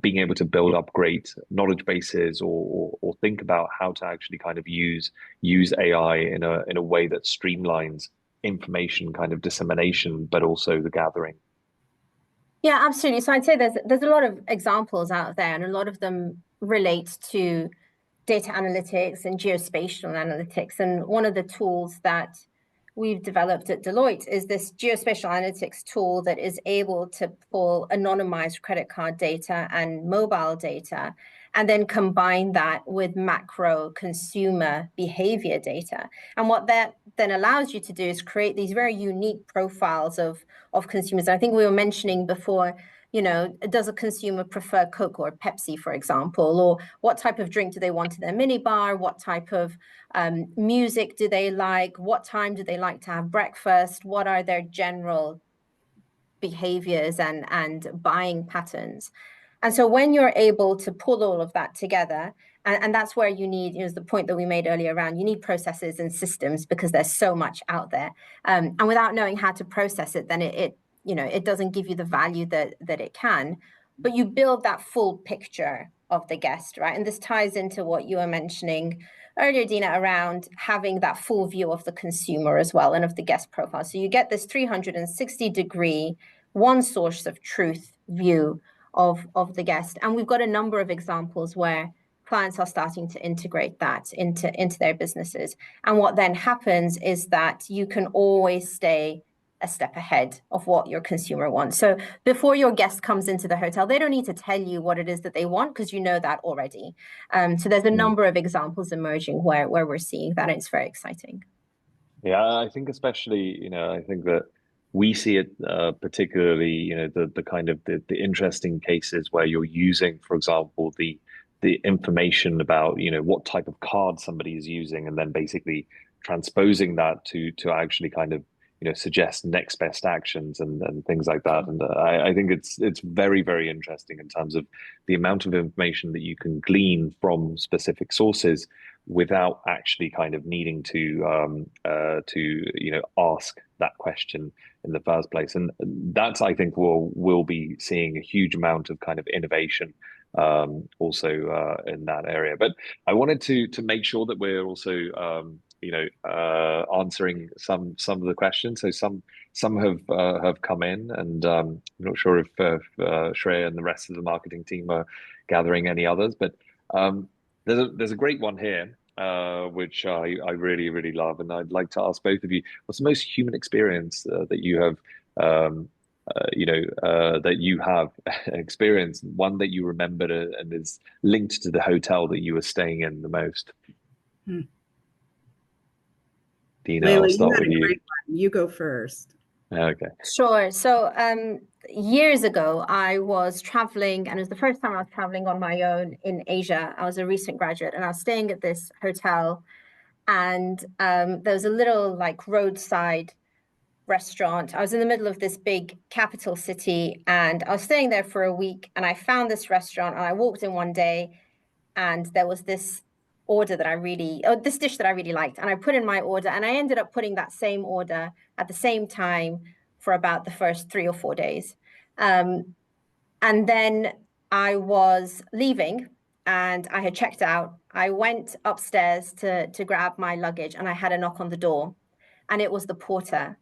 being able to build up great knowledge bases, or think about how to actually kind of use AI in a way that streamlines information kind of dissemination, but also the gathering? Yeah, absolutely. So I'd say there's a lot of examples out there, and a lot of them relate to data analytics and geospatial analytics. And one of the tools that we've developed at Deloitte is this geospatial analytics tool that is able to pull anonymized credit card data and mobile data, and then combine that with macro consumer behavior data. And what that then allows you to do is create these very unique profiles of consumers. I think we were mentioning before, does a consumer prefer Coke or Pepsi, for example, or what type of drink do they want in their minibar? What type of music do they like? What time do they like to have breakfast? What are their general behaviors and buying patterns? And so when you're able to pull all of that together, and that's where you need, the point that we made earlier around, you need processes and systems because there's so much out there. And without knowing how to process it, then it doesn't give you the value that it can. But you build that full picture of the guest, right? And this ties into what you were mentioning earlier, Dina, around having that full view of the consumer as well and of the guest profile. So you get this 360-degree, one source of truth view of the guest. And we've got a number of examples where clients are starting to integrate that into their businesses. And what then happens is that you can always stay a step ahead of what your consumer wants. So before your guest comes into the hotel, they don't need to tell you what it is that they want, because you know that already. So there's a number of examples emerging where we're seeing that, and it's very exciting. Yeah, I think especially, I think that we see it particularly, the kind of the interesting cases where you're using, for example, the information about, what type of card somebody is using, and then basically transposing that to actually kind of, suggest next best actions and things like that. And I think it's very, very interesting in terms of the amount of information that you can glean from specific sources without actually kind of needing to ask that question in the first place. And that's, I think, we'll be seeing a huge amount of kind of innovation also in that area. But I wanted to make sure that we're also answering some of the questions. So some have come in, and I'm not sure if Shreya and the rest of the marketing team are gathering any others, but there's a great one here, which I really, really love, and I'd like to ask both of you, what's the most human experience that you have, that you have experienced, one that you remembered and is linked to the hotel that you were staying in the most? Dina, Layla, I'll start with you had a you. great one. You go first. Okay. Sure. So years ago, I was traveling, and it was the first time I was traveling on my own in Asia. I was a recent graduate, and I was staying at this hotel, and there was a little like roadside restaurant. I was in the middle of this big capital city, and I was staying there for a week, and I found this restaurant, and I walked in one day, and there was this this dish that I really liked, and I put in my order, and I ended up putting that same order at the same time for about the first 3 or 4 days. And then I was leaving, and I had checked out. I went upstairs to grab my luggage, and I had a knock on the door, and it was the porter.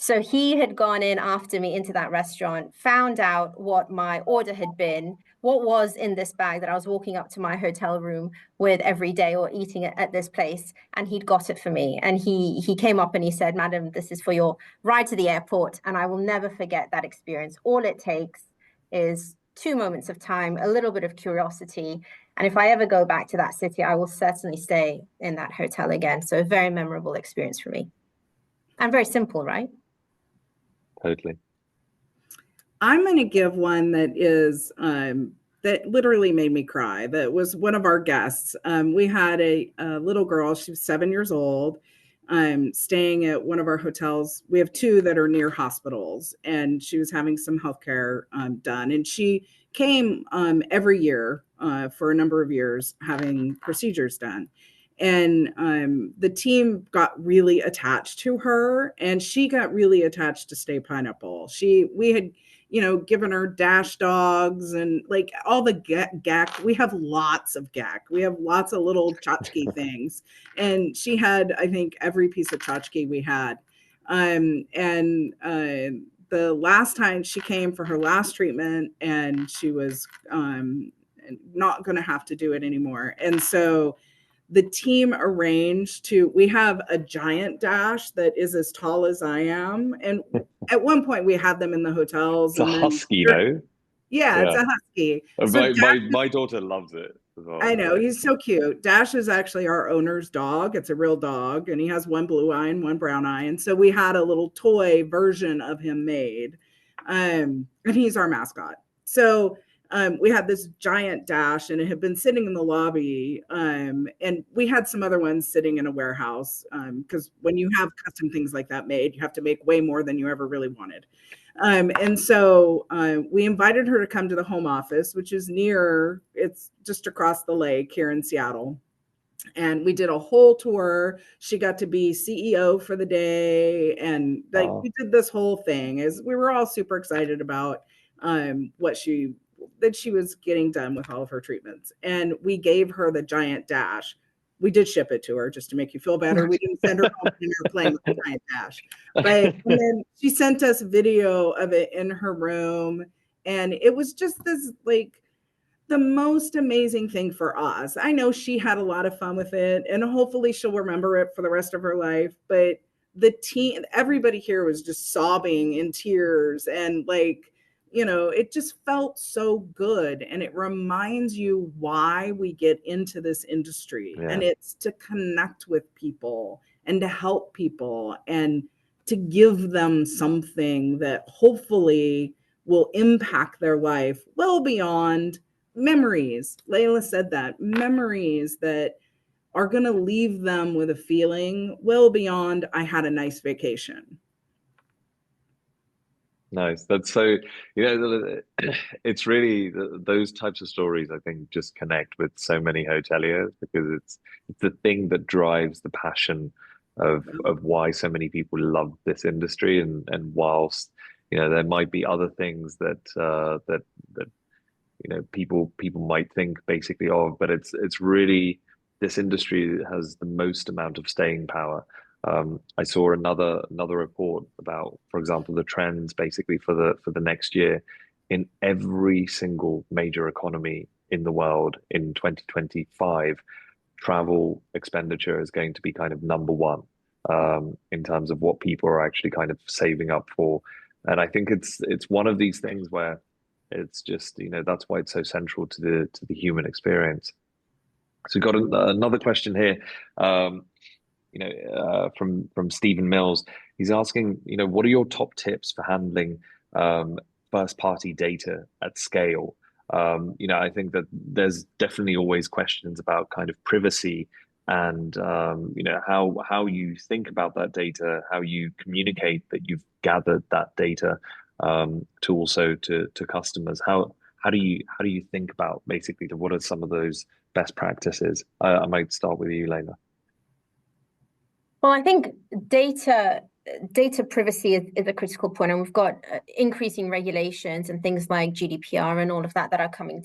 So he had gone in after me into that restaurant, found out what my order had been, what was in this bag that I was walking up to my hotel room with every day, or eating it at this place, and he'd got it for me. And he came up and he said, "Madam, this is for your ride to the airport." And I will never forget that experience. All it takes is 2 moments of time, a little bit of curiosity. And if I ever go back to that city, I will certainly stay in that hotel again. So a very memorable experience for me. And very simple, right? Totally. I'm going to give one that is that literally made me cry. That was one of our guests. We had a little girl. She was 7 years old, staying at one of our hotels. We have 2 that are near hospitals, and she was having some healthcare done. And she came every year for a number of years, having procedures done. And the team got really attached to her, and she got really attached to Staypineapple. We had, given her dash dogs and like all the gack. We have lots of gack. We have lots of little tchotchke things. And she had, I think, every piece of tchotchke we had. The last time she came for her last treatment, and she was not going to have to do it anymore. And so the team arranged we have a giant dash that is as tall as I am. And at one point we had them in the hotels. It's a husky, no? Yeah, it's a husky. So my daughter loves it as well. I know, he's so cute. Dash is actually our owner's dog. It's a real dog, and he has one blue eye and one brown eye. And so we had a little toy version of him made. And he's our mascot. So we had this giant dash, and it had been sitting in the lobby. And we had some other ones sitting in a warehouse, because when you have custom things like that made, you have to make way more than you ever really wanted. And so we invited her to come to the home office, which is it's just across the lake here in Seattle. And we did a whole tour. She got to be CEO for the day. And we did this whole thing, as we were all super excited about that she was getting done with all of her treatments. And we gave her the giant dash. We did ship it to her just to make you feel better. We didn't send her home in an airplane with a giant dash. And then she sent us video of it in her room. And it was just this like the most amazing thing for us. I know she had a lot of fun with it, and hopefully she'll remember it for the rest of her life. But the team, everybody here was just sobbing in tears, and like, you know, it just felt so good. And it reminds you why we get into this industry. Yeah. And it's to connect with people and to help people and to give them something that hopefully will impact their life well beyond memories. Layla said that, memories that are going to leave them with a feeling well beyond, I had a nice vacation. Nice. That's so, you know, it's really those types of stories, I think, just connect with so many hoteliers because it's the thing that drives the passion of why so many people love this industry. And whilst, you know, there might be other things that you know people might think basically of, but it's really this industry that has the most amount of staying power. I saw another report about, for example, the trends basically for the next year in every single major economy in the world in 2025. Travel expenditure is going to be kind of number one in terms of what people are actually kind of saving up for, and I think it's one of these things where it's just, you know, that's why it's so central to the human experience. So we've got another question here. You know, from Stephen Mills. He's asking, you know, what are your top tips for handling first party data at scale? You know, I think that there's definitely always questions about kind of privacy and you know how you think about that data, how you communicate that you've gathered that data to also to customers. How do you think about basically what are some of those best practices? I might start with you, Lena. Well, I think data privacy is a critical point, and we've got increasing regulations and things like GDPR and all of that are coming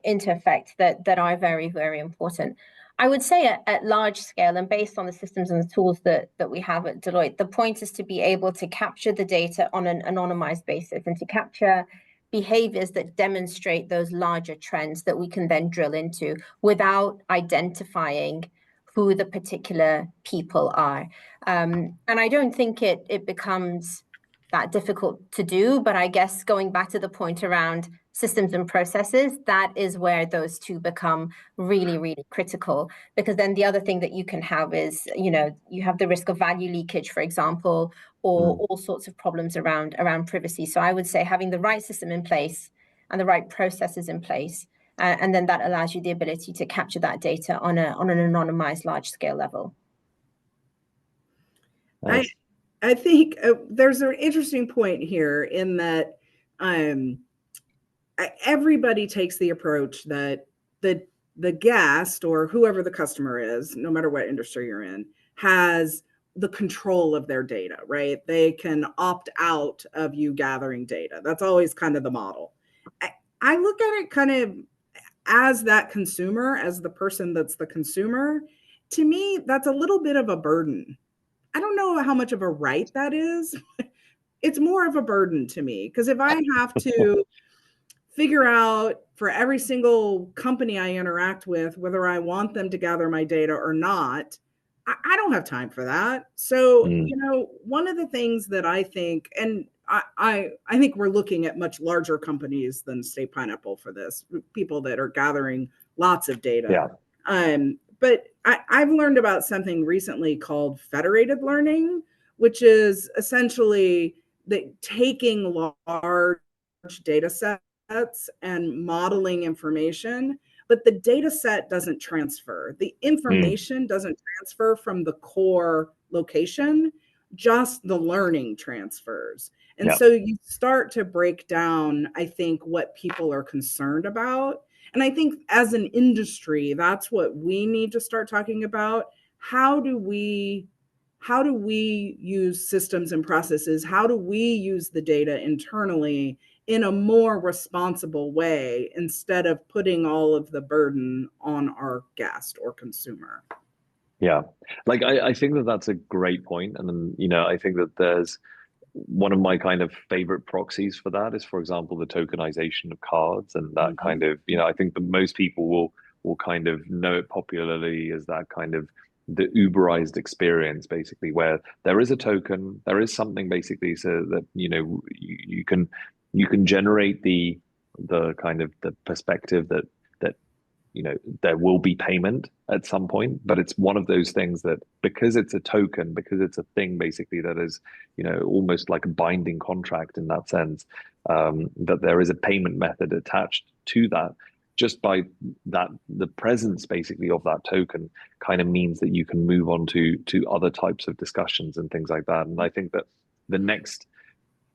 into effect that are very, very important. I would say at large scale and based on the systems and the tools that we have at Deloitte, the point is to be able to capture the data on an anonymized basis and to capture behaviors that demonstrate those larger trends that we can then drill into without identifying who the particular people are. And I don't think it becomes that difficult to do, but I guess going back to the point around systems and processes, that is where those two become really, really critical. Because then the other thing that you can have is, you know, you have the risk of value leakage, for example, or all sorts of problems around privacy. So I would say having the right system in place and the right processes in place, and then that allows you the ability to capture that data on an anonymized large scale level. Nice. I think there's an interesting point here in that everybody takes the approach that the guest or whoever the customer is, no matter what industry you're in, has the control of their data, right? They can opt out of you gathering data. That's always kind of the model. I look at it kind of as that consumer, as the person that's the consumer. To me, that's a little bit of a burden. I don't know how much of a right that is. It's more of a burden to me because if I have to figure out for every single company I interact with whether I want them to gather my data or not, I don't have time for that. So, you know, one of the things that I think, and I think we're looking at much larger companies than Staypineapple for this, people that are gathering lots of data. Yeah. But I've learned about something recently called federated learning, which is essentially taking large data sets and modeling information, but the data set doesn't transfer. The information doesn't transfer from the core location, just the learning transfers. And so you start to break down, I think, what people are concerned about. And I think as an industry, that's what we need to start talking about. How do we use systems and processes? How do we use the data internally in a more responsible way instead of putting all of the burden on our guest or consumer? Yeah, like I think that that's a great point, and then, you know, I think that there's one of my kind of favorite proxies for that is, for example, the tokenization of cards, and that kind of, I think that most people will kind of know it popularly as that kind of the Uberized experience, basically, where there is a token, there is something basically, so that you can generate the kind of the perspective that there will be payment at some point, but it's one of those things that, because it's a token, because it's a thing basically that is almost like a binding contract in that sense, that there is a payment method attached to that. Just by that, the presence basically of that token kind of means that you can move on to other types of discussions and things like that. And I think that the next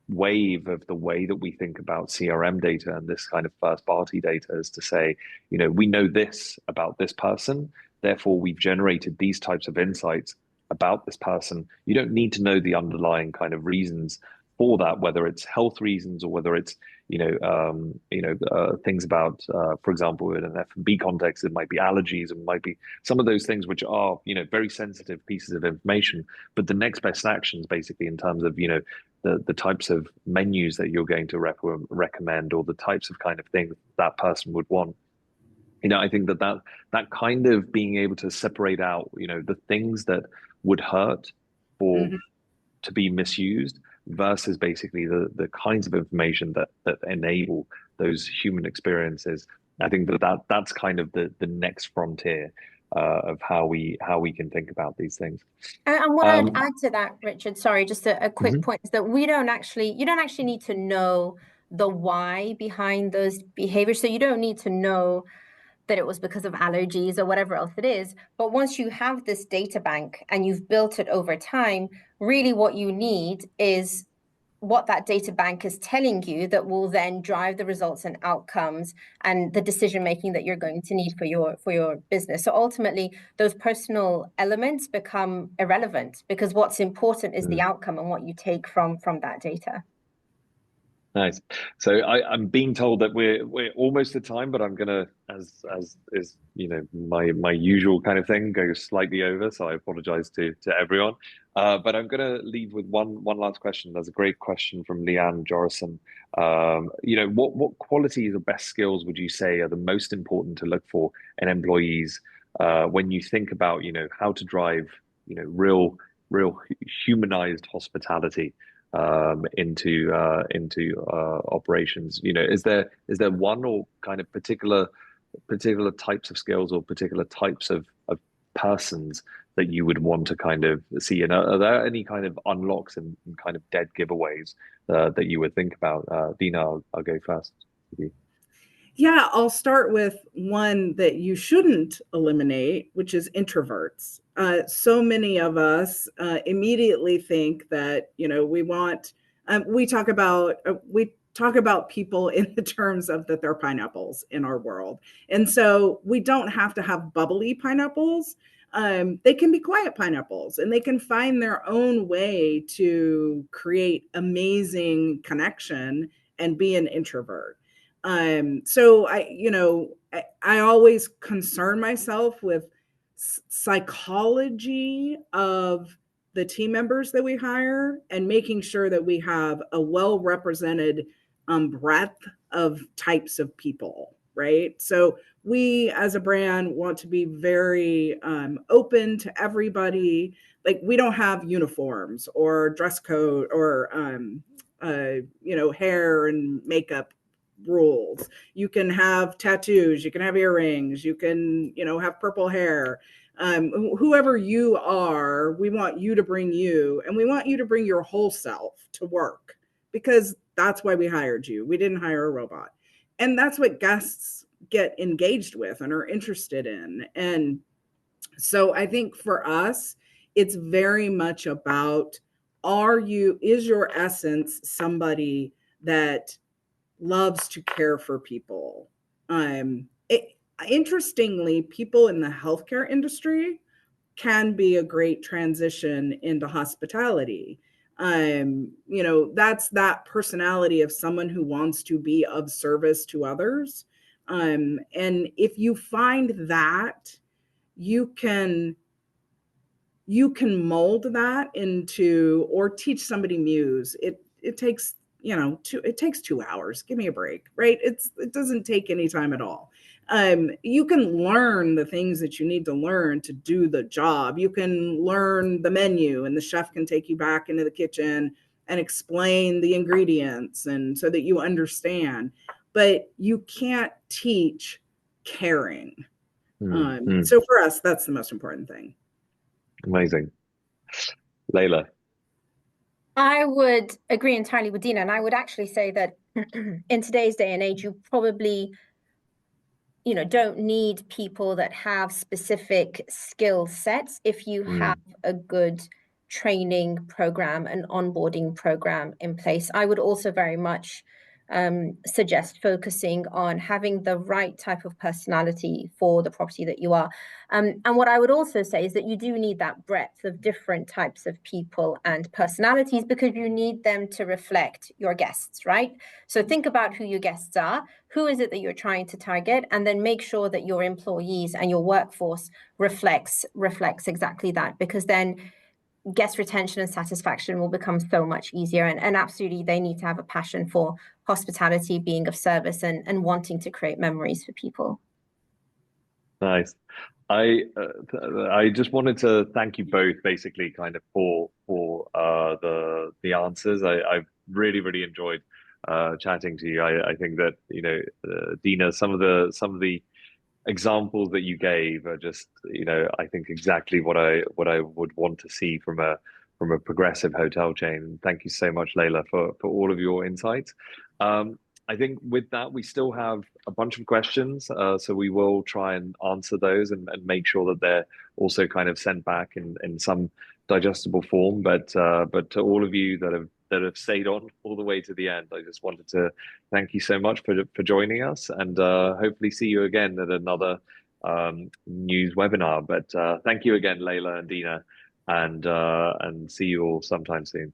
wave of the way that we think about CRM data and this kind of first party data is to say, we know this about this person, therefore we've generated these types of insights about this person. You don't need to know the underlying kind of reasons for that, whether it's health reasons or whether it's things about, for example, in an F&B context, it might be allergies, and might be some of those things which are very sensitive pieces of information. But the next best actions, basically, in terms of the types of menus that you're going to recommend, or the types of kind of things that person would want. I think that kind of being able to separate out, the things that would hurt for to be misused versus basically the kinds of information that enable those human experiences. I think that's kind of the next frontier of how we can think about these things. And what I'd add to that, Richard, sorry, just a quick point, is that you don't actually need to know the why behind those behaviors. So you don't need to know that it was because of allergies or whatever else it is. But once you have this data bank and you've built it over time, really what you need is what that data bank is telling you that will then drive the results and outcomes and the decision making that you're going to need for your business. So ultimately, those personal elements become irrelevant, because what's important is the outcome and what you take from that data. Nice. So I'm being told that we're almost at time, but I'm gonna, as is my usual kind of thing, go slightly over. So I apologize to everyone. But I'm gonna leave with one last question. There's a great question from Leanne Jorison. What qualities or best skills would you say are the most important to look for in employees when you think about how to drive real humanized hospitality into operations? Is there one or kind of particular types of skills or particular types of persons that you would want to kind of see? And are there any kind of unlocks and kind of dead giveaways that you would think about? Dina, I'll go first with you. Yeah, I'll start with one that you shouldn't eliminate, which is introverts. So many of us immediately think that we want. We talk about people in the terms of that they're pineapples in our world, and so we don't have to have bubbly pineapples. They can be quiet pineapples, and they can find their own way to create amazing connection and be an introvert. So I always concern myself with psychology of the team members that we hire and making sure that we have a well-represented breadth of types of people, right? So we as a brand want to be very open to everybody. Like, we don't have uniforms or dress code or hair and makeup rules. You can have tattoos, you can have earrings, you can have purple hair. Whoever you are, we want you to bring you, and we want you to bring your whole self to work, because that's why we hired you. We didn't hire a robot. And that's what guests get engaged with and are interested in. And so I think for us, it's very much about, is your essence somebody that loves to care for people? Interestingly, people in the healthcare industry can be a great transition into hospitality. That's that personality of someone who wants to be of service to others. And if you find that, you can you can mold that into, or teach somebody Mews. It takes, it takes 2 hours. Give me a break, right? It doesn't take any time at all. You can learn the things that you need to learn to do the job. You can learn the menu, and the chef can take you back into the kitchen and explain the ingredients, and so that you understand. But you can't teach caring. So for us, that's the most important thing. Amazing. Layla. I would agree entirely with Dina, and I would actually say that in today's day and age, you probably, don't need people that have specific skill sets if you have a good training program and onboarding program in place. I would also very much suggest focusing on having the right type of personality for the property that you are. And what I would also say is that you do need that breadth of different types of people and personalities, because you need them to reflect your guests, right? So think about who your guests are, who is it that you're trying to target, and then make sure that your employees and your workforce reflects exactly that, because then guest retention and satisfaction will become so much easier. And absolutely, they need to have a passion for hospitality, being of service, and wanting to create memories for people. Nice. I just wanted to thank you both, basically, kind of for the answers. I've really enjoyed chatting to you. I think that Dina, some of the examples that you gave are just, I think exactly what I would want to see from a progressive hotel chain. Thank you so much, Layla, for all of your insights. I think with that, we still have a bunch of questions, so we will try and answer those and make sure that they're also kind of sent back in some digestible form. But to all of you that have stayed on all the way to the end, I just wanted to thank you so much for joining us, and hopefully see you again at another news webinar. But thank you again, Layla and Dina, and see you all sometime soon.